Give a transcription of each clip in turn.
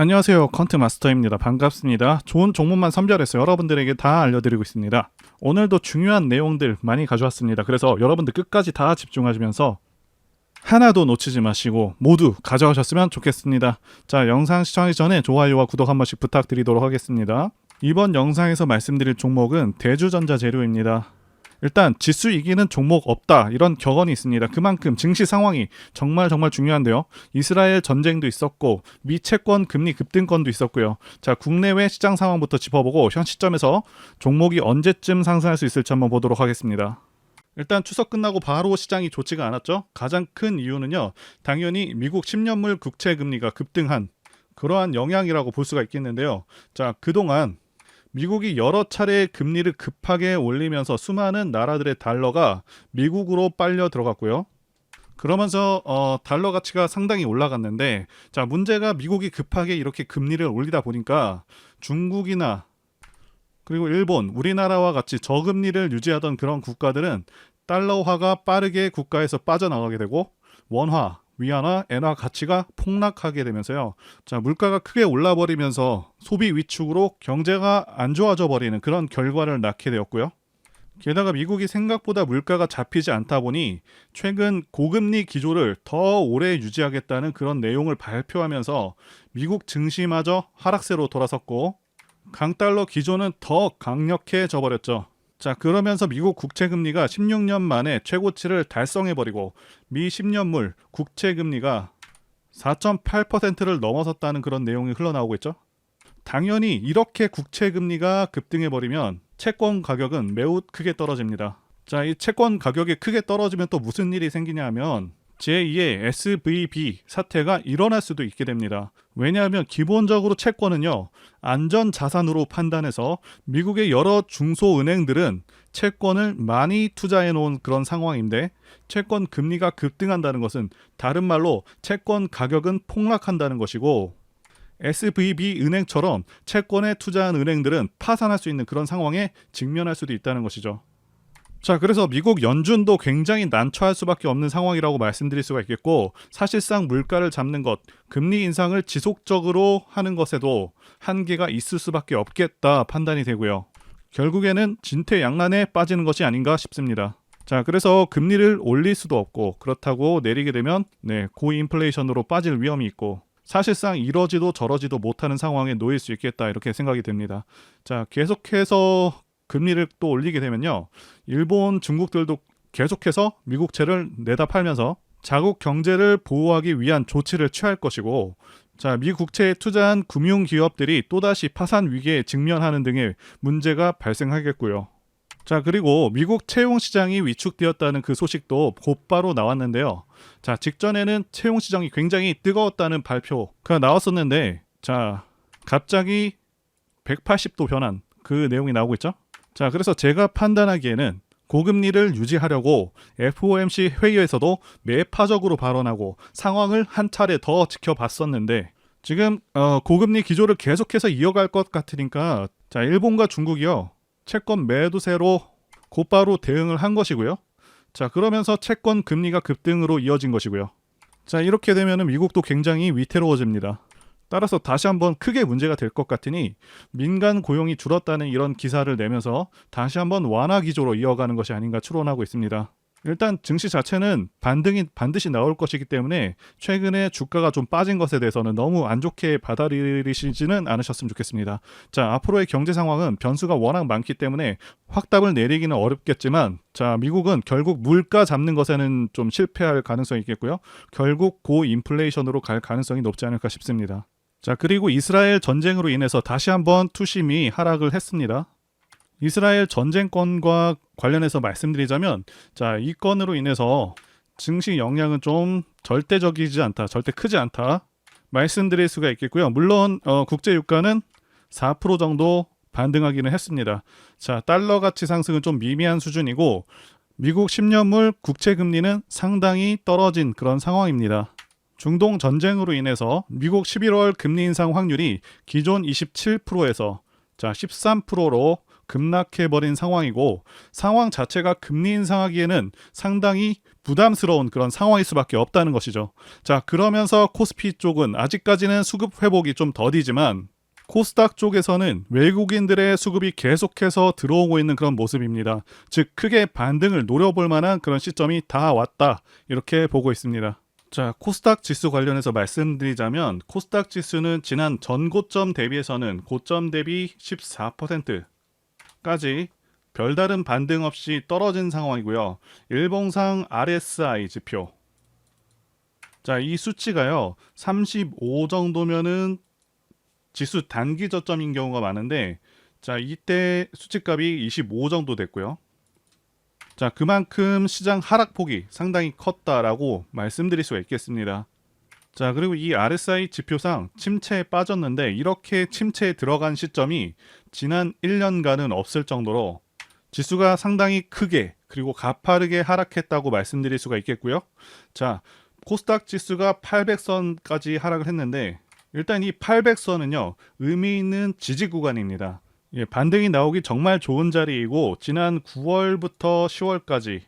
안녕하세요. 컨트 마스터입니다. 반갑습니다. 좋은 종목만 선별해서 여러분들에게 다 알려드리고 있습니다. 오늘도 중요한 내용들 많이 가져왔습니다. 그래서 여러분들 끝까지 다 집중하시면서 하나도 놓치지 마시고 모두 가져가셨으면 좋겠습니다. 자, 영상 시청하기 전에 좋아요와 구독 한 번씩 부탁드리도록 하겠습니다. 이번 영상에서 말씀드릴 종목은 대주전자 재료입니다. 일단 지수 이기는 종목 없다 이런 격언이 있습니다. 그만큼 증시 상황이 정말 중요한데요. 이스라엘 전쟁도 있었고 미 채권 금리 급등권도 있었고요. 자, 국내외 시장 상황부터 짚어보고 현 시점에서 종목이 언제쯤 상승할 수 있을지 한번 보도록 하겠습니다. 일단 추석 끝나고 바로 시장이 좋지가 않았죠. 가장 큰 이유는요, 당연히 미국 10년물 국채 금리가 급등한 그러한 영향이라고 볼 수가 있겠는데요. 자, 그동안 미국이 여러 차례 금리를 급하게 올리면서 수많은 나라들의 달러가 미국으로 빨려 들어갔고요. 그러면서 달러 가치가 상당히 올라갔는데, 자, 문제가 미국이 급하게 이렇게 금리를 올리다 보니까 중국이나 그리고 일본, 우리나라와 같이 저금리를 유지하던 그런 국가들은 달러화가 빠르게 국가에서 빠져나가게 되고 원화, 위안화, 엔화 가치가 폭락하게 되면서요. 자, 물가가 크게 올라버리면서 소비 위축으로 경제가 안 좋아져 버리는 그런 결과를 낳게 되었고요. 게다가 미국이 생각보다 물가가 잡히지 않다 보니 최근 고금리 기조를 더 오래 유지하겠다는 그런 내용을 발표하면서 미국 증시마저 하락세로 돌아섰고 강달러 기조는 더 강력해져 버렸죠. 자, 그러면서 미국 국채금리가 16년 만에 최고치를 달성해버리고 미 10년물 국채금리가 4.8%를 넘어섰다는 그런 내용이 흘러나오고 있죠. 당연히 이렇게 국채금리가 급등해버리면 채권 가격은 매우 크게 떨어집니다. 자, 이 채권 가격이 크게 떨어지면 또 무슨 일이 생기냐 하면 제2의 SVB 사태가 일어날 수도 있게 됩니다. 왜냐하면 기본적으로 채권은요, 안전자산으로 판단해서 미국의 여러 중소은행들은 채권을 많이 투자해 놓은 그런 상황인데, 채권 금리가 급등한다는 것은 다른 말로 채권 가격은 폭락한다는 것이고, SVB 은행처럼 채권에 투자한 은행들은 파산할 수 있는 그런 상황에 직면할 수도 있다는 것이죠. 자, 그래서 미국 연준도 굉장히 난처할 수밖에 없는 상황이라고 말씀드릴 수가 있겠고, 사실상 물가를 잡는 것, 금리 인상을 지속적으로 하는 것에도 한계가 있을 수밖에 없겠다 판단이 되고요. 결국에는 진퇴양난에 빠지는 것이 아닌가 싶습니다. 자, 그래서 금리를 올릴 수도 없고, 그렇다고 내리게 되면 고인플레이션으로 빠질 위험이 있고, 사실상 이러지도 저러지도 못하는 상황에 놓일 수 있겠다 이렇게 생각이 됩니다. 자, 계속해서 금리를 또 올리게 되면요, 일본, 중국들도 계속해서 미국채를 내다 팔면서 자국 경제를 보호하기 위한 조치를 취할 것이고, 자, 미국채에 투자한 금융기업들이 또다시 파산 위기에 직면하는 등의 문제가 발생하겠고요. 자, 그리고 미국 채용 시장이 위축되었다는 그 소식도 곧바로 나왔는데요. 자, 직전에는 채용 시장이 굉장히 뜨거웠다는 발표가 나왔었는데, 자, 갑자기 180도 변한 그 내용이 나오고 있죠. 자, 그래서 제가 판단하기에는 고금리를 유지하려고 FOMC 회의에서도 매파적으로 발언하고 상황을 한 차례 더 지켜봤었는데, 지금 고금리 기조를 계속해서 이어갈 것 같으니까, 자, 일본과 중국이요, 채권 매도세로 곧바로 대응을 한 것이고요. 자, 그러면서 채권 금리가 급등으로 이어진 것이고요. 자, 이렇게 되면 미국도 굉장히 위태로워집니다. 따라서 다시 한번 크게 문제가 될 것 같으니 민간 고용이 줄었다는 이런 기사를 내면서 다시 한번 완화 기조로 이어가는 것이 아닌가 추론하고 있습니다. 일단 증시 자체는 반등이 반드시 나올 것이기 때문에 최근에 주가가 좀 빠진 것에 대해서는 너무 안 좋게 받아들이시지는 않으셨으면 좋겠습니다. 자, 앞으로의 경제 상황은 변수가 워낙 많기 때문에 확답을 내리기는 어렵겠지만, 자, 미국은 결국 물가 잡는 것에는 좀 실패할 가능성이 있겠고요. 결국 고인플레이션으로 갈 가능성이 높지 않을까 싶습니다. 자, 그리고 이스라엘 전쟁으로 인해서 다시 한번 투심이 하락을 했습니다. 이스라엘 전쟁권과 관련해서 말씀드리자면, 자, 이 건으로 인해서 증시 영향은 좀 절대적이지 않다, 절대 크지 않다 말씀드릴 수가 있겠고요. 물론 국제 유가는 4% 정도 반등하기는 했습니다. 자, 달러 가치 상승은 좀 미미한 수준이고 미국 10년물 국채 금리는 상당히 떨어진 그런 상황입니다. 중동 전쟁으로 인해서 미국 11월 금리 인상 확률이 기존 27%에서 자, 13%로 급락해버린 상황이고, 상황 자체가 금리 인상하기에는 상당히 부담스러운 그런 상황일 수밖에 없다는 것이죠. 자, 그러면서 코스피 쪽은 아직까지는 수급 회복이 좀 더디지만 코스닥 쪽에서는 외국인들의 수급이 계속해서 들어오고 있는 그런 모습입니다. 즉 크게 반등을 노려볼 만한 그런 시점이 다 왔다, 이렇게 보고 있습니다. 자, 코스닥 지수 관련해서 말씀드리자면 코스닥 지수는 지난 전고점 대비해서는 고점 대비 14%까지 별다른 반등 없이 떨어진 상황이고요. 일봉상 RSI 지표, 자, 이 수치가요 35 정도면은 지수 단기 저점인 경우가 많은데, 자, 이때 수치값이 25 정도 됐고요. 자, 그만큼 시장 하락폭이 상당히 컸다라고 말씀드릴 수가 있겠습니다. 자, 그리고 이 RSI 지표상 침체에 빠졌는데 이렇게 침체에 들어간 시점이 지난 1년간은 없을 정도로 지수가 상당히 크게 그리고 가파르게 하락했다고 말씀드릴 수가 있겠고요. 자, 코스닥 지수가 800선까지 하락을 했는데 일단 이 800선은요 의미 있는 지지 구간입니다. 예, 반등이 나오기 정말 좋은 자리이고 지난 9월부터 10월까지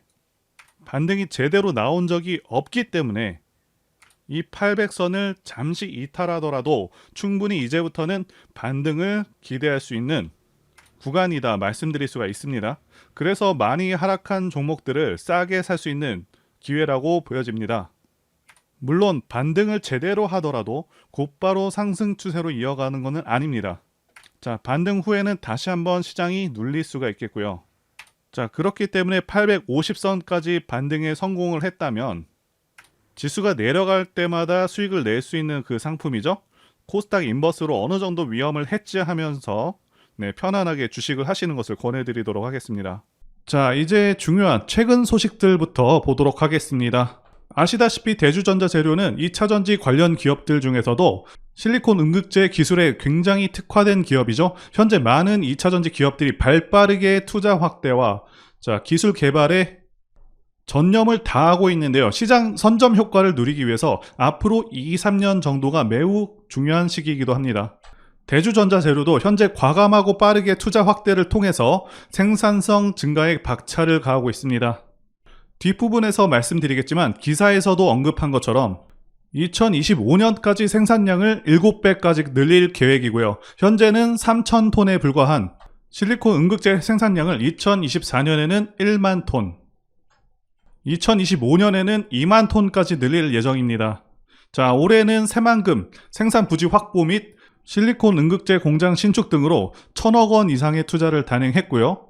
반등이 제대로 나온 적이 없기 때문에 이 800선을 잠시 이탈하더라도 충분히 이제부터는 반등을 기대할 수 있는 구간이다 말씀드릴 수가 있습니다. 그래서 많이 하락한 종목들을 싸게 살 수 있는 기회라고 보여집니다. 물론 반등을 제대로 하더라도 곧바로 상승 추세로 이어가는 것은 아닙니다. 자, 반등 후에는 다시 한번 시장이 눌릴 수가 있겠고요. 자, 그렇기 때문에 850선까지 반등에 성공을 했다면 지수가 내려갈 때마다 수익을 낼 수 있는 그 상품이죠. 코스닥 인버스로 어느 정도 위험을 해지하면서 편안하게 주식을 하시는 것을 권해드리도록 하겠습니다. 자, 이제 중요한 최근 소식들부터 보도록 하겠습니다. 아시다시피 대주전자재료는 2차전지 관련 기업들 중에서도 실리콘 음극재 기술에 굉장히 특화된 기업이죠. 현재 많은 2차전지 기업들이 발빠르게 투자 확대와 기술 개발에 전념을 다하고 있는데요. 시장 선점 효과를 누리기 위해서 앞으로 2, 3년 정도가 매우 중요한 시기이기도 합니다. 대주전자재료도 현재 과감하고 빠르게 투자 확대를 통해서 생산성 증가에 박차를 가하고 있습니다. 뒷부분에서 말씀드리겠지만 기사에서도 언급한 것처럼 2025년까지 생산량을 7배까지 늘릴 계획이고요. 현재는 3,000톤에 불과한 실리콘 음극재 생산량을 2024년에는 1만 톤, 2025년에는 2만 톤까지 늘릴 예정입니다. 자, 올해는 새만금 생산 부지 확보 및 실리콘 음극재 공장 신축 등으로 1,000억 원 이상의 투자를 단행했고요.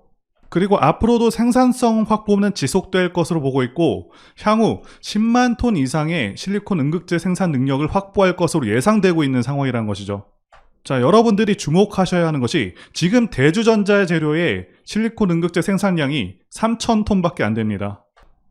그리고 앞으로도 생산성 확보는 지속될 것으로 보고 있고 향후 10만 톤 이상의 실리콘 음극재 생산 능력을 확보할 것으로 예상되고 있는 상황이라는 것이죠. 자, 여러분들이 주목하셔야 하는 것이 지금 대주전자재료의 실리콘 음극재 생산량이 3,000톤밖에 안 됩니다.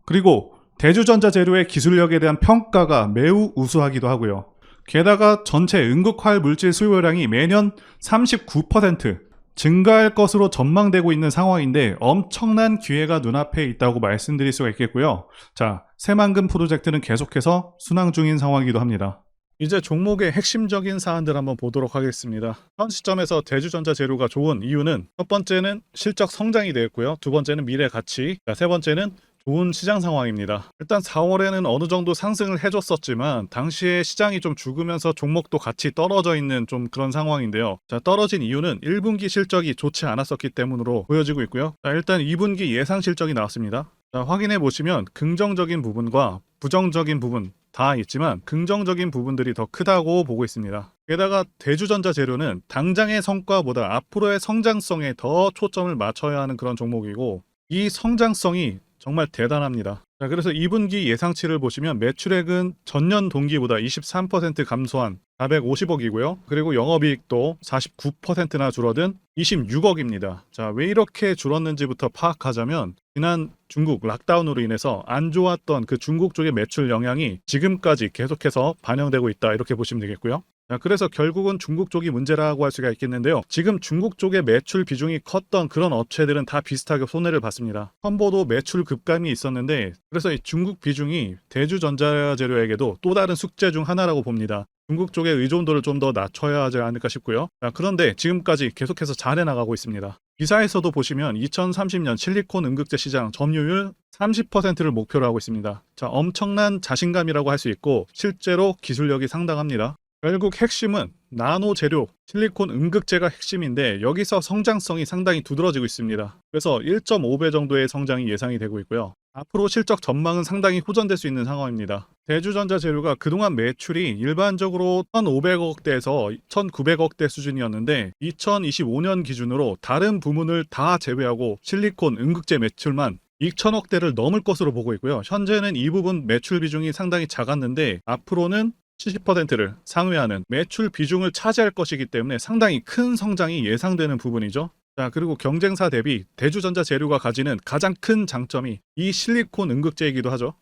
그리고 대주전자재료의 기술력에 대한 평가가 매우 우수하기도 하고요. 게다가 전체 음극활 물질 수요량이 매년 39% 증가할 것으로 전망되고 있는 상황인데 엄청난 기회가 눈앞에 있다고 말씀드릴 수가 있겠고요. 자, 새만금 프로젝트는 계속해서 순항 중인 상황이기도 합니다. 이제 종목의 핵심적인 사안들 한번 보도록 하겠습니다. 현 시점에서 대주전자재료가 좋은 이유는 첫 번째는 실적 성장이 되었고요. 두 번째는 미래 가치, 세 번째는 좋은 시장 상황입니다. 일단 4월에는 어느 정도 상승을 해줬었지만 당시에 시장이 좀 죽으면서 종목도 같이 떨어져 있는 좀 그런 상황인데요. 자, 떨어진 이유는 1분기 실적이 좋지 않았었기 때문으로 보여지고 있고요. 자, 일단 2분기 예상 실적이 나왔습니다. 자, 확인해 보시면 긍정적인 부분과 부정적인 부분 다 있지만 긍정적인 부분들이 더 크다고 보고 있습니다. 게다가 대주전자재료는 당장의 성과보다 앞으로의 성장성에 더 초점을 맞춰야 하는 그런 종목이고 이 성장성이 정말 대단합니다. 자, 그래서 2분기 예상치를 보시면 매출액은 전년 동기보다 23% 감소한 450억이고요. 그리고 영업이익도 49%나 줄어든 26억입니다. 자, 왜 이렇게 줄었는지부터 파악하자면 지난 중국 락다운으로 인해서 안 좋았던 그 중국 쪽의 매출 영향이 지금까지 계속해서 반영되고 있다, 이렇게 보시면 되겠고요. 자, 그래서 결국은 중국 쪽이 문제라고 할 수가 있겠는데요. 지금 중국 쪽의 매출 비중이 컸던 그런 업체들은 다 비슷하게 손해를 봤습니다. 첨보도 매출 급감이 있었는데 그래서 이 중국 비중이 대주전자재료에게도 또 다른 숙제 중 하나라고 봅니다. 중국 쪽의 의존도를 좀 더 낮춰야 하지 않을까 싶고요. 자, 그런데 지금까지 계속해서 잘해나가고 있습니다. 기사에서도 보시면 2030년 실리콘 음극재 시장 점유율 30%를 목표로 하고 있습니다. 자, 엄청난 자신감이라고 할 수 있고 실제로 기술력이 상당합니다. 결국 핵심은 나노 재료, 실리콘 음극재가 핵심인데 여기서 성장성이 상당히 두드러지고 있습니다. 그래서 1.5배 정도의 성장이 예상이 되고 있고요. 앞으로 실적 전망은 상당히 호전될 수 있는 상황입니다. 대주전자 재료가 그동안 매출이 일반적으로 1,500억대에서 1,900억대 수준이었는데 2025년 기준으로 다른 부문을 다 제외하고 실리콘 음극재 매출만 2천억대를 넘을 것으로 보고 있고요. 현재는 이 부분 매출 비중이 상당히 작았는데 앞으로는 70%를 상회하는 매출 비중을 차지할 것이기 때문에 상당히 큰 성장이 예상되는 부분이죠. 자, 그리고 경쟁사 대비 대주전자 재료가 가지는 가장 큰 장점이 이 실리콘 음극재이기도 하죠.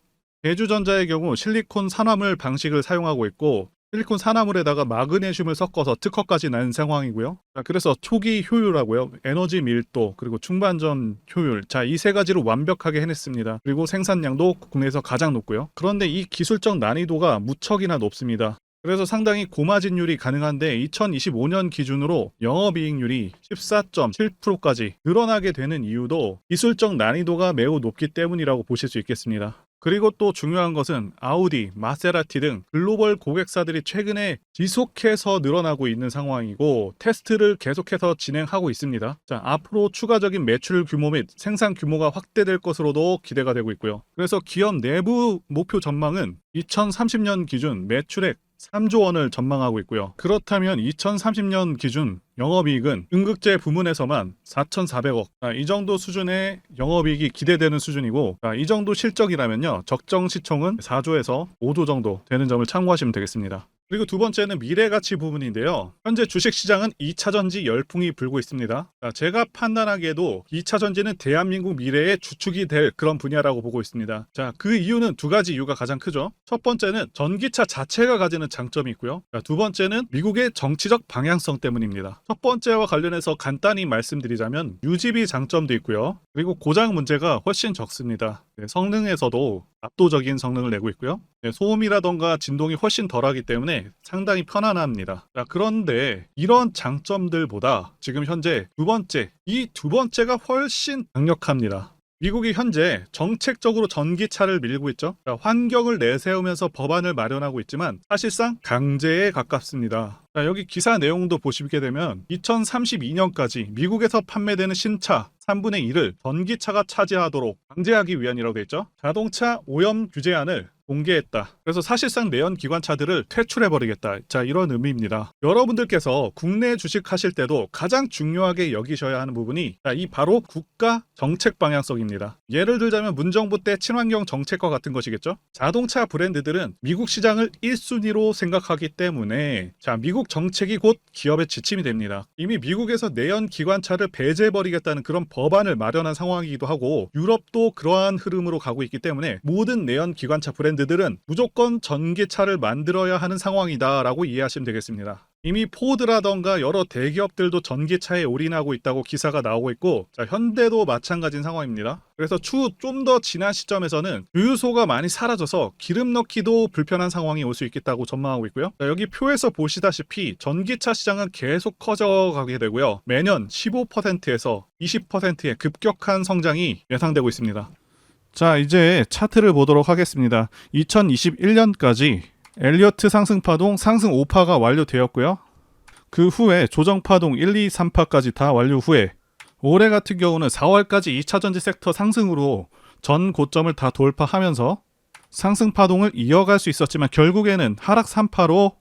대주전자의 경우 실리콘 산화물 방식을 사용하고 있고 실리콘 산화물에다가 마그네슘을 섞어서 특허까지 난 상황이고요. 자, 그래서 초기 효율하고요, 에너지 밀도, 그리고 중반전 효율, 자, 이 세 가지를 완벽하게 해냈습니다. 그리고 생산량도 국내에서 가장 높고요. 그런데 이 기술적 난이도가 무척이나 높습니다. 그래서 상당히 고마진율이 가능한데 2025년 기준으로 영업이익률이 14.7%까지 늘어나게 되는 이유도 기술적 난이도가 매우 높기 때문이라고 보실 수 있겠습니다. 그리고 또 중요한 것은 아우디, 마세라티 등 글로벌 고객사들이 최근에 지속해서 늘어나고 있는 상황이고 테스트를 계속해서 진행하고 있습니다. 자, 앞으로 추가적인 매출 규모 및 생산 규모가 확대될 것으로도 기대가 되고 있고요. 그래서 기업 내부 목표 전망은 2030년 기준 매출액 3조 원을 전망하고 있고요. 그렇다면 2030년 기준 영업이익은 음극재 부문에서만 4,400억, 이 정도 수준의 영업이익이 기대되는 수준이고 이 정도 실적이라면요, 적정 시총은 4조에서 5조 정도 되는 점을 참고하시면 되겠습니다. 그리고 두 번째는 미래가치 부분인데요. 현재 주식시장은 2차전지 열풍이 불고 있습니다. 제가 판단하기에도 2차전지는 대한민국 미래의 주축이 될 그런 분야라고 보고 있습니다. 자, 그 이유는 두 가지 이유가 가장 크죠. 첫 번째는 전기차 자체가 가지는 장점이 있고요. 두 번째는 미국의 정치적 방향성 때문입니다. 첫 번째와 관련해서 간단히 말씀드리자면 유지비 장점도 있고요. 그리고 고장 문제가 훨씬 적습니다. 성능에서도 압도적인 성능을 내고 있고요. 소음이라던가 진동이 훨씬 덜하기 때문에 상당히 편안합니다. 자, 그런데 이런 장점들보다 지금 현재 이 두 번째가 훨씬 강력합니다. 미국이 현재 정책적으로 전기차를 밀고 있죠. 자, 환경을 내세우면서 법안을 마련하고 있지만 사실상 강제에 가깝습니다. 자, 여기 기사 내용도 보시게 되면 2032년까지 미국에서 판매되는 신차 3분의 1을 전기차가 차지하도록 강제하기 위한이라고 되어 있죠. 자동차 오염 규제안을 공개했다. 그래서 사실상 내연 기관차들을 퇴출해버리겠다. 자, 이런 의미입니다. 여러분들께서 국내 주식하실 때도 가장 중요하게 여기셔야 하는 부분이 이 바로 국가 정책 방향성입니다. 예를 들자면 문정부 때 친환경 정책과 같은 것이겠죠. 자동차 브랜드들은 미국 시장을 1순위로 생각하기 때문에 자, 미국 정책이 곧 기업의 지침이 됩니다. 이미 미국에서 내연 기관차를 배제해버리겠다는 그런 법안을 마련한 상황이기도 하고 유럽도 그러한 흐름으로 가고 있기 때문에 모든 내연 기관차 브랜드들은 무조건 전기차를 만들어야 하는 상황이다 라고 이해하시면 되겠습니다. 이미 포드라던가 여러 대기업들도 전기차에 올인하고 있다고 기사가 나오고 있고 자, 현대도 마찬가지인 상황입니다. 그래서 추후 좀 더 지난 시점에서는 주유소가 많이 사라져서 기름 넣기도 불편한 상황이 올 수 있겠다고 전망하고 있고요. 자, 여기 표에서 보시다시피 전기차 시장은 계속 커져가게 되고요. 매년 15%에서 20%의 급격한 성장이 예상되고 있습니다. 자, 이제 차트를 보도록 하겠습니다. 2021년까지 엘리어트 상승파동 상승 5파가 완료되었고요. 그 후에 조정파동 1, 2, 3파까지 다 완료 후에 올해 같은 경우는 4월까지 2차전지 섹터 상승으로 전 고점을 다 돌파하면서 상승파동을 이어갈 수 있었지만 결국에는 하락 3파로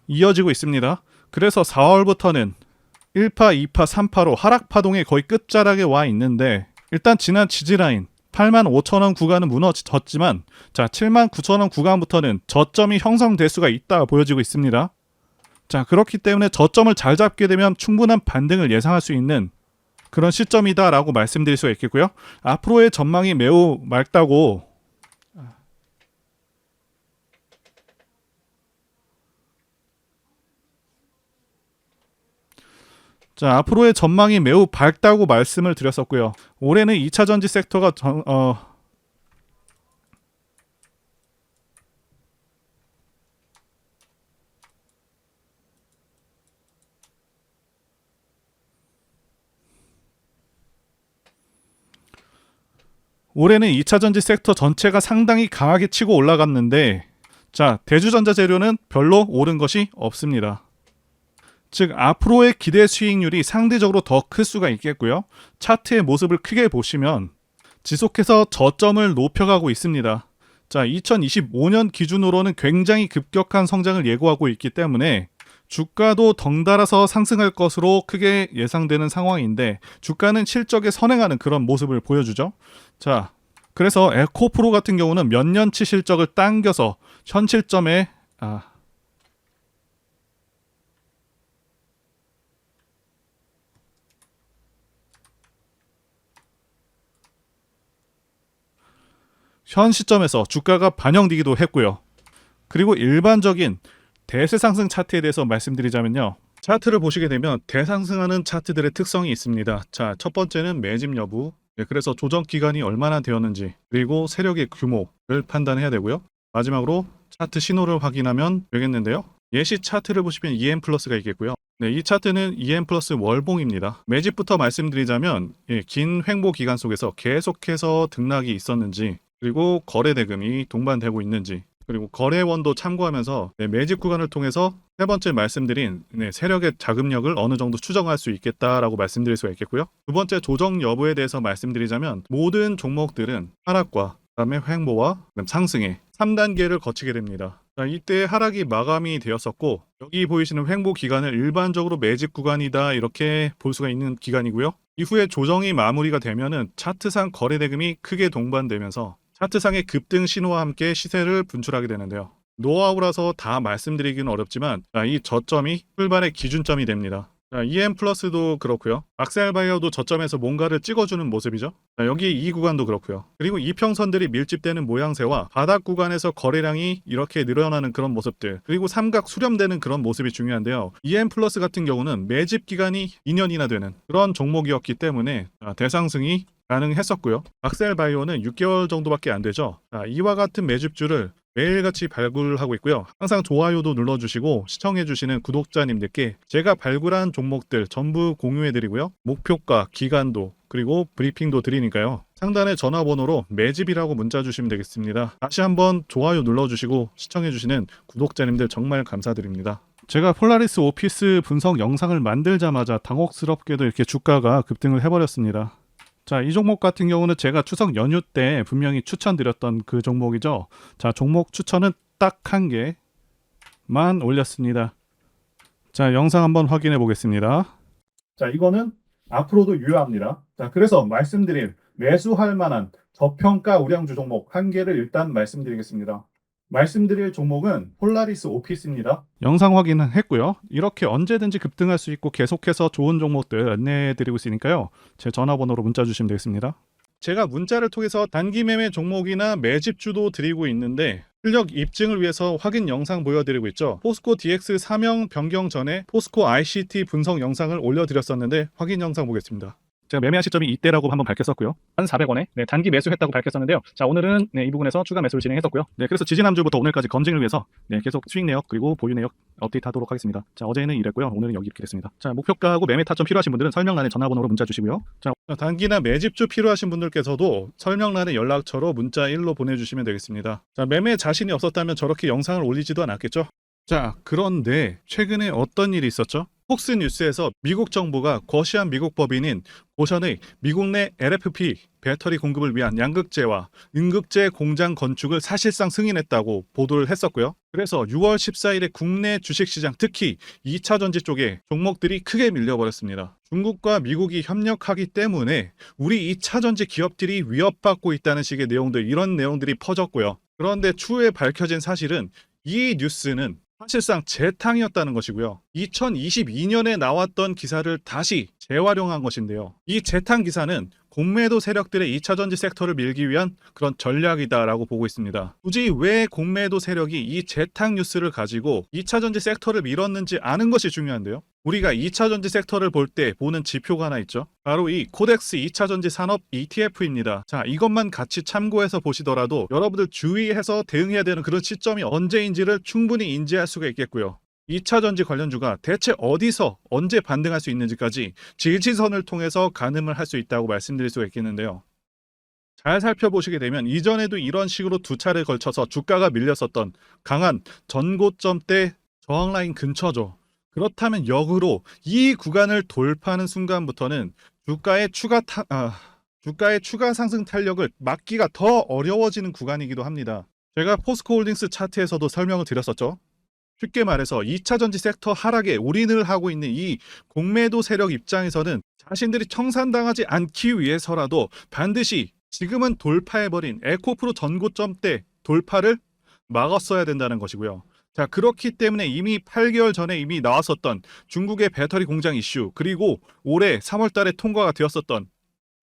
이어지고 있습니다. 그래서 4월부터는 1파, 2파, 3파로 하락파동의 거의 끝자락에 와 있는데 일단 지난 지지라인 85,000원 구간은 무너졌지만 자, 79,000원 구간부터는 저점이 형성될 수가 있다 보여지고 있습니다. 자, 그렇기 때문에 저점을 잘 잡게 되면 충분한 반등을 예상할 수 있는 그런 시점이다 라고 말씀드릴 수가 있겠고요. 앞으로의 전망이 매우 맑다고 자, 앞으로의 전망이 매우 밝다고 말씀을 드렸었고요. 올해는 2차전지 섹터가 올해는 2차 전지 섹터 전체가 상당히 강하게 치고 올라갔는데 자, 대주전자 재료는 별로 오른 것이 없습니다. 즉 앞으로의 기대 수익률이 상대적으로 더 클 수가 있겠고요. 차트의 모습을 크게 보시면 지속해서 저점을 높여가고 있습니다. 자, 2025년 기준으로는 굉장히 급격한 성장을 예고하고 있기 때문에 주가도 덩달아서 상승할 것으로 크게 예상되는 상황인데 주가는 실적에 선행하는 그런 모습을 보여주죠. 자, 그래서 에코프로 같은 경우는 몇 년치 실적을 당겨서 현 실점에 현 시점에서 주가가 반영되기도 했고요. 그리고 일반적인 대세 상승 차트에 대해서 말씀드리자면요. 차트를 보시게 되면 대상승하는 차트들의 특성이 있습니다. 자, 첫 번째는 매집 여부, 그래서 조정 기간이 얼마나 되었는지, 그리고 세력의 규모를 판단해야 되고요. 마지막으로 차트 신호를 확인하면 되겠는데요. 예시 차트를 보시면 EM 플러스가 있겠고요. 네, 이 차트는 EM 플러스 월봉입니다. 매집부터 말씀드리자면 긴 횡보 기간 속에서 계속해서 등락이 있었는지, 그리고 거래 대금이 동반되고 있는지, 그리고 거래원도 참고하면서 매집 구간을 통해서 세 번째 말씀드린 세력의 자금력을 어느 정도 추정할 수 있겠다라고 말씀드릴 수가 있겠고요. 두 번째 조정 여부에 대해서 말씀드리자면 모든 종목들은 하락과 그다음에 횡보와 그다음 상승의 3단계를 거치게 됩니다. 자, 이때 하락이 마감이 되었었고 여기 보이시는 횡보 기간을 일반적으로 매집 구간이다 이렇게 볼 수가 있는 기간이고요. 이후에 조정이 마무리가 되면은 차트상 거래 대금이 크게 동반되면서 차트상의 급등 신호와 함께 시세를 분출하게 되는데요. 노하우라서 다 말씀드리기는 어렵지만 이 저점이 출발의 기준점이 됩니다. EM 플러스도 그렇고요. 악셀바이어도 저점에서 뭔가를 찍어주는 모습이죠. 여기 이 구간도 그렇고요. 그리고 이평선들이 밀집되는 모양새와 바닥 구간에서 거래량이 이렇게 늘어나는 그런 모습들, 그리고 삼각 수렴되는 그런 모습이 중요한데요. EM 플러스 같은 경우는 매집 기간이 2년이나 되는 그런 종목이었기 때문에 대상승이 가능했었고요. 악셀바이오는 6개월 정도밖에 안 되죠. 이와 같은 매집주를 매일같이 발굴하고 있고요. 항상 좋아요도 눌러주시고 시청해주시는 구독자님들께 제가 발굴한 종목들 전부 공유해드리고요. 목표가, 기간도 그리고 브리핑도 드리니까요. 상단의 전화번호로 매집이라고 문자 주시면 되겠습니다. 다시 한번 좋아요 눌러주시고 시청해주시는 구독자님들 정말 감사드립니다. 제가 폴라리스 오피스 분석 영상을 만들자마자 당혹스럽게도 이렇게 주가가 급등을 해버렸습니다. 자, 이 종목 같은 경우는 제가 추석 연휴 때 분명히 추천드렸던 그 종목이죠. 자, 종목 추천은 딱 한 개만 올렸습니다. 자, 영상 한번 확인해 보겠습니다. 자, 이거는 앞으로도 유효합니다. 자, 그래서 말씀드릴 매수할 만한 저평가 우량주 종목 한 개를 일단 말씀드리겠습니다. 말씀드릴 종목은 폴라리스 오피스입니다. 영상 확인은 했고요. 이렇게 언제든지 급등할 수 있고 계속해서 좋은 종목들 안내해드리고 있으니까요. 제 전화번호로 문자 주시면 되겠습니다. 제가 문자를 통해서 단기 매매 종목이나 매집주도 드리고 있는데 실력 입증을 위해서 확인 영상 보여드리고 있죠. 포스코 DX 사명 변경 전에 포스코 ICT 분석 영상을 올려드렸었는데 확인 영상 보겠습니다. 제가 매매한 시점이 이때라고 한번 밝혔었고요. 1,400원에 단기 매수했다고 밝혔었는데요. 자, 오늘은 이 부분에서 추가 매수를 진행했었고요. 그래서 지지난주부터 오늘까지 검증을 위해서 계속 수익 내역 그리고 보유 내역 업데이트하도록 하겠습니다. 자, 어제는 이랬고요. 오늘은 여기 이렇게 됐습니다. 자, 목표가하고 매매 타점 필요하신 분들은 설명란에 전화번호로 문자 주시고요. 자, 단기나 매집주 필요하신 분들께서도 설명란에 연락처로 문자 1로 보내주시면 되겠습니다. 자, 매매 자신이 없었다면 저렇게 영상을 올리지도 않았겠죠. 자, 그런데 최근에 어떤 일이 있었죠? 폭스뉴스에서 미국 정부가 거시한 미국 법인인 고션의 미국 내 LFP 배터리 공급을 위한 양극재와 음극재 공장 건축을 사실상 승인했다고 보도를 했었고요. 그래서 6월 14일에 국내 주식시장 특히 2차 전지 쪽에 종목들이 크게 밀려버렸습니다. 중국과 미국이 협력하기 때문에 우리 2차 전지 기업들이 위협받고 있다는 식의 내용들, 이런 내용들이 퍼졌고요. 그런데 추후에 밝혀진 사실은 이 뉴스는 사실상 재탕이었다는 것이고요. 2022년에 나왔던 기사를 다시 재활용한 것인데요. 이 재탕 기사는 공매도 세력들의 2차 전지 섹터를 밀기 위한 그런 전략이다라고 보고 있습니다. 굳이 왜 공매도 세력이 이 재탕 뉴스를 가지고 2차 전지 섹터를 밀었는지 아는 것이 중요한데요. 우리가 2차 전지 섹터를 볼 때 보는 지표가 하나 있죠. 바로 이 코덱스 2차 전지 산업 ETF입니다. 자, 이것만 같이 참고해서 보시더라도 여러분들 주의해서 대응해야 되는 그런 시점이 언제인지를 충분히 인지할 수가 있겠고요. 2차 전지 관련주가 대체 어디서 언제 반등할 수 있는지까지 지지선을 통해서 가늠을 할 수 있다고 말씀드릴 수가 있겠는데요. 잘 살펴보시게 되면 이전에도 이런 식으로 두 차례에 걸쳐서 주가가 밀렸었던 강한 전고점대 저항 라인 근처죠. 그렇다면 역으로 이 구간을 돌파하는 순간부터는 주가의 추가 상승 탄력을 막기가 더 어려워지는 구간이기도 합니다. 제가 포스코홀딩스 차트에서도 설명을 드렸었죠. 쉽게 말해서 2차 전지 섹터 하락에 올인을 하고 있는 이 공매도 세력 입장에서는 자신들이 청산당하지 않기 위해서라도 반드시 지금은 돌파해버린 에코프로 전고점대 돌파를 막았어야 된다는 것이고요. 자, 그렇기 때문에 이미 8개월 전에 이미 나왔었던 중국의 배터리 공장 이슈, 그리고 올해 3월 달에 통과가 되었었던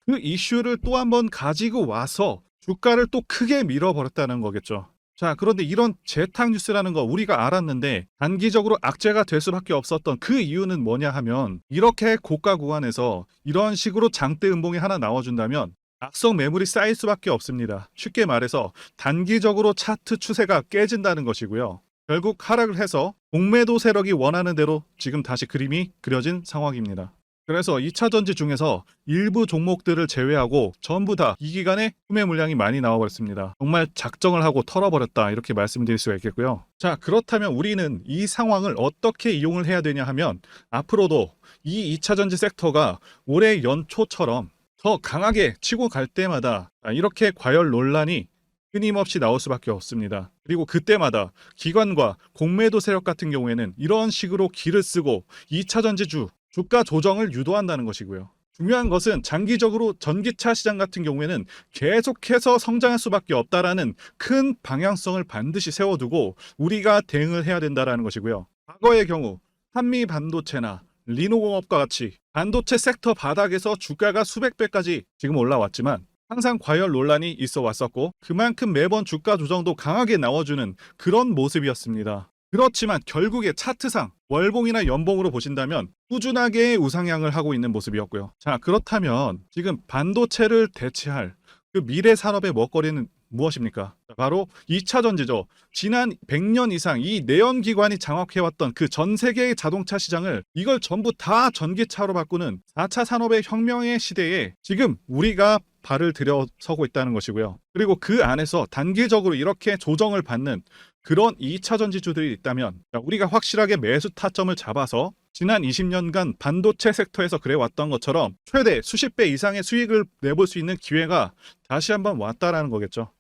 그 이슈를 또 한 번 가지고 와서 주가를 또 크게 밀어버렸다는 거겠죠. 자, 그런데 이런 재탕 뉴스라는 거 우리가 알았는데 단기적으로 악재가 될 수밖에 없었던 그 이유는 뭐냐 하면, 이렇게 고가 구간에서 이런 식으로 장대 음봉이 하나 나와준다면 악성 매물이 쌓일 수밖에 없습니다. 쉽게 말해서 단기적으로 차트 추세가 깨진다는 것이고요. 결국 하락을 해서 공매도 세력이 원하는 대로 지금 다시 그림이 그려진 상황입니다. 그래서 2차 전지 중에서 일부 종목들을 제외하고 전부 다 이 기간에 투매 물량이 많이 나와버렸습니다. 정말 작정을 하고 털어버렸다, 이렇게 말씀드릴 수가 있겠고요. 자, 그렇다면 우리는 이 상황을 어떻게 이용을 해야 되냐 하면, 앞으로도 이 2차 전지 섹터가 올해 연초처럼 더 강하게 치고 갈 때마다 이렇게 과열 논란이 끊임없이 나올 수밖에 없습니다. 그리고 그때마다 기관과 공매도 세력 같은 경우에는 이런 식으로 기를 쓰고 2차 전지주 주가 조정을 유도한다는 것이고요. 중요한 것은 장기적으로 전기차 시장 같은 경우에는 계속해서 성장할 수밖에 없다라는 큰 방향성을 반드시 세워두고 우리가 대응을 해야 된다는 것이고요. 과거의 경우 한미 반도체나 리노공업과 같이 반도체 섹터 바닥에서 주가가 수백 배까지 지금 올라왔지만 항상 과열 논란이 있어 왔었고, 그만큼 매번 주가 조정도 강하게 나와주는 그런 모습이었습니다. 그렇지만 결국에 차트상 월봉이나 연봉으로 보신다면 꾸준하게 우상향을 하고 있는 모습이었고요. 자, 그렇다면 지금 반도체를 대체할 그 미래 산업의 먹거리는 무엇입니까? 바로 2차 전지죠. 지난 100년 이상 이 내연기관이 장악해왔던 그 전 세계의 자동차 시장을 이걸 전부 다 전기차로 바꾸는 4차 산업의 혁명의 시대에 지금 우리가 발을 들여서고 있다는 것이고요. 그리고 그 안에서 단기적으로 이렇게 조정을 받는 그런 2차 전지주들이 있다면 우리가 확실하게 매수 타점을 잡아서 지난 20년간 반도체 섹터에서 그래왔던 것처럼 최대 수십 배 이상의 수익을 내볼 수 있는 기회가 다시 한번 왔다라는 거겠죠.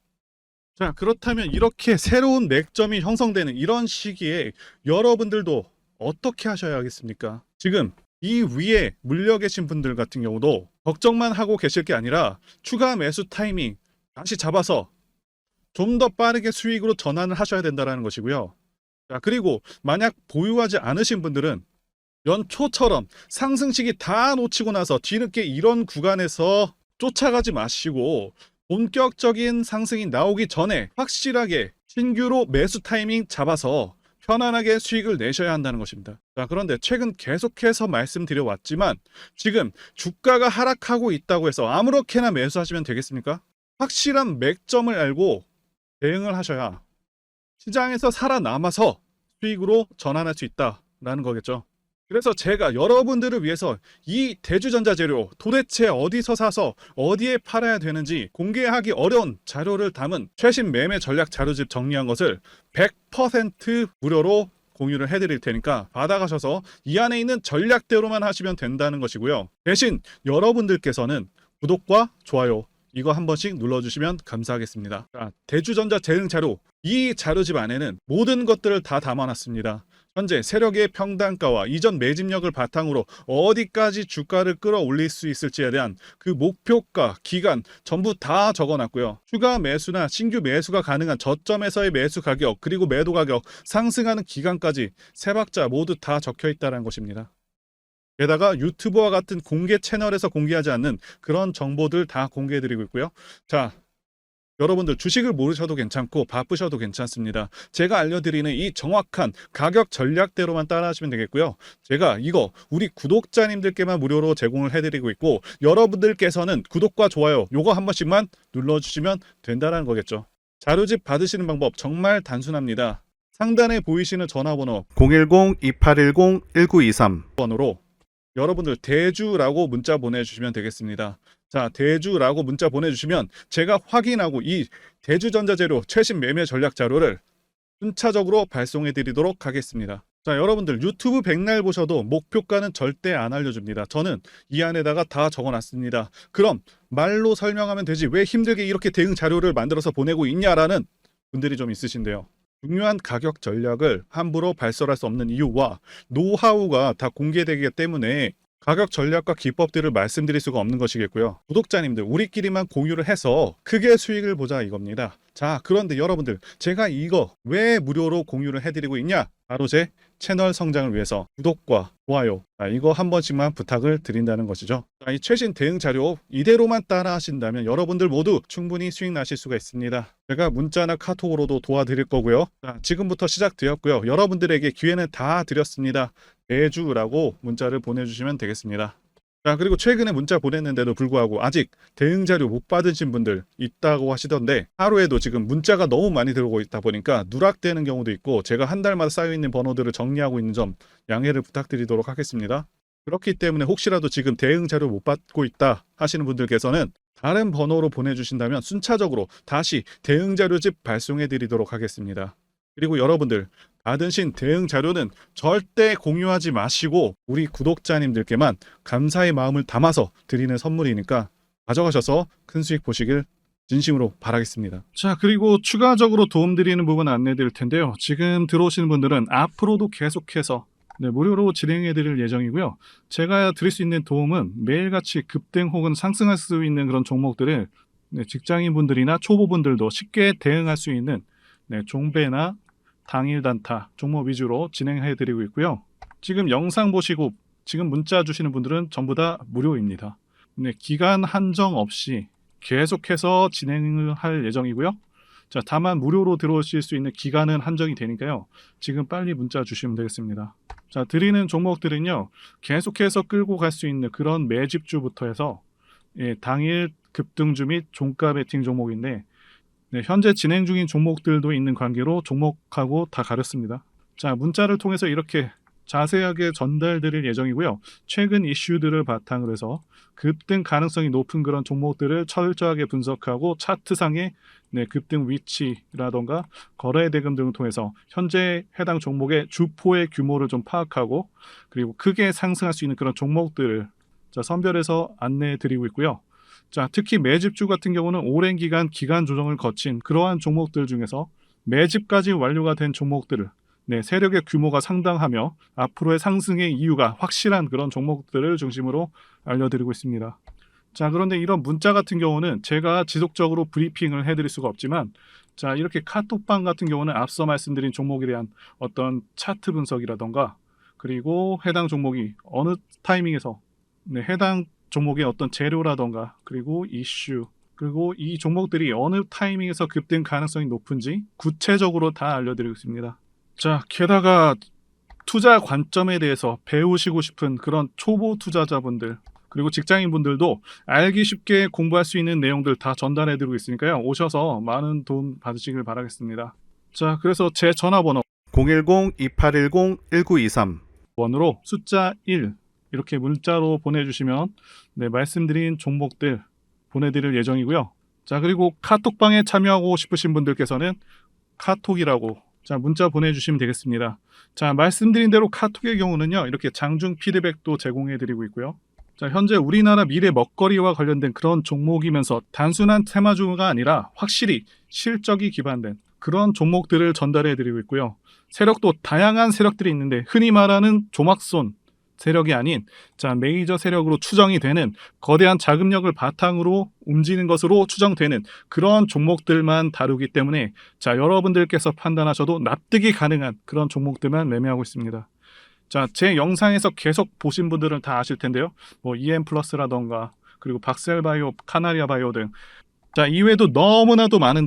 자, 그렇다면 이렇게 새로운 맥점이 형성되는 이런 시기에 여러분들도 어떻게 하셔야겠습니까? 지금 이 위에 물려 계신 분들 같은 경우도 걱정만 하고 계실 게 아니라 추가 매수 타이밍 다시 잡아서 좀 더 빠르게 수익으로 전환을 하셔야 된다는 것이고요. 자, 그리고 만약 보유하지 않으신 분들은 연초처럼 상승 시기 다 놓치고 나서 뒤늦게 이런 구간에서 쫓아가지 마시고 본격적인 상승이 나오기 전에 확실하게 신규로 매수 타이밍 잡아서 편안하게 수익을 내셔야 한다는 것입니다. 자, 그런데 최근 계속해서 말씀드려 왔지만 지금 주가가 하락하고 있다고 해서 아무렇게나 매수하시면 되겠습니까? 확실한 맥점을 알고 대응을 하셔야 시장에서 살아남아서 수익으로 전환할 수 있다라는 거겠죠. 그래서 제가 여러분들을 위해서 이 대주전자재료 도대체 어디서 사서 어디에 팔아야 되는지 공개하기 어려운 자료를 담은 최신 매매 전략 자료집 정리한 것을 100% 무료로 공유를 해드릴 테니까 받아가셔서 이 안에 있는 전략대로만 하시면 된다는 것이고요. 대신 여러분들께서는 구독과 좋아요 이거 한 번씩 눌러주시면 감사하겠습니다. 자, 대주전자 대응 자료, 이 자료집 안에는 모든 것들을 다 담아놨습니다. 현재 세력의 평단가와 이전 매집력을 바탕으로 어디까지 주가를 끌어올릴 수 있을지에 대한 그 목표가, 기간 전부 다 적어놨고요. 추가 매수나 신규 매수가 가능한 저점에서의 매수 가격, 그리고 매도 가격, 상승하는 기간까지 세 박자 모두 다 적혀있다는 것입니다. 게다가 유튜브와 같은 공개 채널에서 공개하지 않는 그런 정보들 다 공개해드리고 있고요. 자, 여러분들 주식을 모르셔도 괜찮고 바쁘셔도 괜찮습니다. 제가 알려드리는 이 정확한 가격 전략대로만 따라하시면 되겠고요. 제가 이거 우리 구독자님들께만 무료로 제공을 해드리고 있고 여러분들께서는 구독과 좋아요 요거 한 번씩만 눌러주시면 된다는 거겠죠. 자료집 받으시는 방법 정말 단순합니다. 상단에 보이시는 전화번호 010-2810-1923번으로 여러분들 대주라고 문자 보내주시면 되겠습니다. 자, 대주라고 문자 보내주시면 제가 확인하고 이 대주전자재료 최신 매매 전략 자료를 순차적으로 발송해 드리도록 하겠습니다. 자, 여러분들 유튜브 백날 보셔도 목표가는 절대 안 알려줍니다. 저는 이 안에다가 다 적어놨습니다. 그럼 말로 설명하면 되지 왜 힘들게 이렇게 대응 자료를 만들어서 보내고 있냐라는 분들이 좀 있으신데요. 중요한 가격 전략을 함부로 발설할 수 없는 이유와 노하우가 다 공개되기 때문에 가격 전략과 기법들을 말씀드릴 수가 없는 것이겠고요. 구독자님들 우리끼리만 공유를 해서 크게 수익을 보자 이겁니다. 자, 그런데 여러분들 제가 이거 왜 무료로 공유를 해드리고 있냐? 바로 제 채널 성장을 위해서 구독과 좋아요 이거 한 번씩만 부탁을 드린다는 것이죠. 자, 이 최신 대응 자료 이대로만 따라 하신다면 여러분들 모두 충분히 수익 나실 수가 있습니다. 제가 문자나 카톡으로도 도와드릴 거고요. 자, 지금부터 시작되었고요. 여러분들에게 기회는 다 드렸습니다. 매주라고 문자를 보내주시면 되겠습니다. 자, 그리고 최근에 문자 보냈는데도 불구하고 아직 대응 자료 못 받으신 분들 있다고 하시던데 하루에도 지금 문자가 너무 많이 들어오고 있다 보니까 누락되는 경우도 있고 제가 한 달마다 쌓여있는 번호들을 정리하고 있는 점 양해를 부탁드리도록 하겠습니다. 그렇기 때문에 혹시라도 지금 대응 자료 못 받고 있다 하시는 분들께서는 다른 번호로 보내주신다면 순차적으로 다시 대응 자료집 발송해 드리도록 하겠습니다. 그리고 여러분들 받으신 대응 자료는 절대 공유하지 마시고 우리 구독자님들께만 감사의 마음을 담아서 드리는 선물이니까 가져가셔서 큰 수익 보시길 진심으로 바라겠습니다. 자, 그리고 추가적으로 도움드리는 부분 안내 드릴 텐데요. 지금 들어오시는 분들은 앞으로도 계속해서 무료로 진행해 드릴 예정이고요. 제가 드릴 수 있는 도움은 매일같이 급등 혹은 상승할 수 있는 그런 종목들을 직장인분들이나 초보분들도 쉽게 대응할 수 있는 종배나 당일 단타 종목 위주로 진행해 드리고 있고요. 지금 영상 보시고 지금 문자 주시는 분들은 전부 다 무료입니다. 기간 한정 없이 계속해서 진행을 할 예정이고요. 자, 다만 무료로 들어오실 수 있는 기간은 한정이 되니까요. 지금 빨리 문자 주시면 되겠습니다. 자, 드리는 종목들은요. 계속해서 끌고 갈 수 있는 그런 매집주부터 해서 당일 급등주 및 종가 베팅 종목인데 현재 진행 중인 종목들도 있는 관계로 종목하고 다 가렸습니다. 자, 문자를 통해서 이렇게 자세하게 전달드릴 예정이고요. 최근 이슈들을 바탕으로 해서 급등 가능성이 높은 그런 종목들을 철저하게 분석하고 차트상의 급등 위치라던가 거래 대금 등을 통해서 현재 해당 종목의 주포의 규모를 좀 파악하고 그리고 크게 상승할 수 있는 그런 종목들을 선별해서 안내해 드리고 있고요. 자, 특히 매집주 같은 경우는 오랜 기간 조정을 거친 그러한 종목들 중에서 매집까지 완료가 된 종목들을 세력의 규모가 상당하며 앞으로의 상승의 이유가 확실한 그런 종목들을 중심으로 알려드리고 있습니다. 자, 그런데 이런 문자 같은 경우는 제가 지속적으로 브리핑을 해드릴 수가 없지만 자, 이렇게 카톡방 같은 경우는 앞서 말씀드린 종목에 대한 어떤 차트 분석이라던가 그리고 해당 종목이 어느 타이밍에서 해당 종목의 어떤 재료라던가 그리고 이슈 그리고 이 종목들이 어느 타이밍에서 급등 가능성이 높은지 구체적으로 다 알려드리고 있습니다. 자, 게다가 투자 관점에 대해서 배우시고 싶은 그런 초보 투자자분들 그리고 직장인분들도 알기 쉽게 공부할 수 있는 내용들 다 전달해드리고 있으니까요. 오셔서 많은 도움 받으시길 바라겠습니다. 자, 그래서 제 전화번호 010-2810-1923 번호로 숫자 1 이렇게 문자로 보내주시면 말씀드린 종목들 보내드릴 예정이고요. 자, 그리고 카톡방에 참여하고 싶으신 분들께서는 카톡이라고 문자 보내주시면 되겠습니다. 자, 말씀드린 대로 카톡의 경우는요. 이렇게 장중 피드백도 제공해드리고 있고요. 자, 현재 우리나라 미래 먹거리와 관련된 그런 종목이면서 단순한 테마주가 아니라 확실히 실적이 기반된 그런 종목들을 전달해드리고 있고요. 세력도 다양한 세력들이 있는데 흔히 말하는 조막손 세력이 아닌 메이저 세력으로 추정이 되는 거대한 자금력을 바탕으로 움직이는 것으로 추정되는 그런 종목들만 다루기 때문에 여러분들께서 판단하셔도 납득이 가능한 그런 종목들만 매매하고 있습니다. 자, 제 영상에서 계속 보신 분들은 다 아실 텐데요. EM 플러스라던가 그리고 박셀바이오, 카나리아 바이오 등 이외에도 너무나도 많은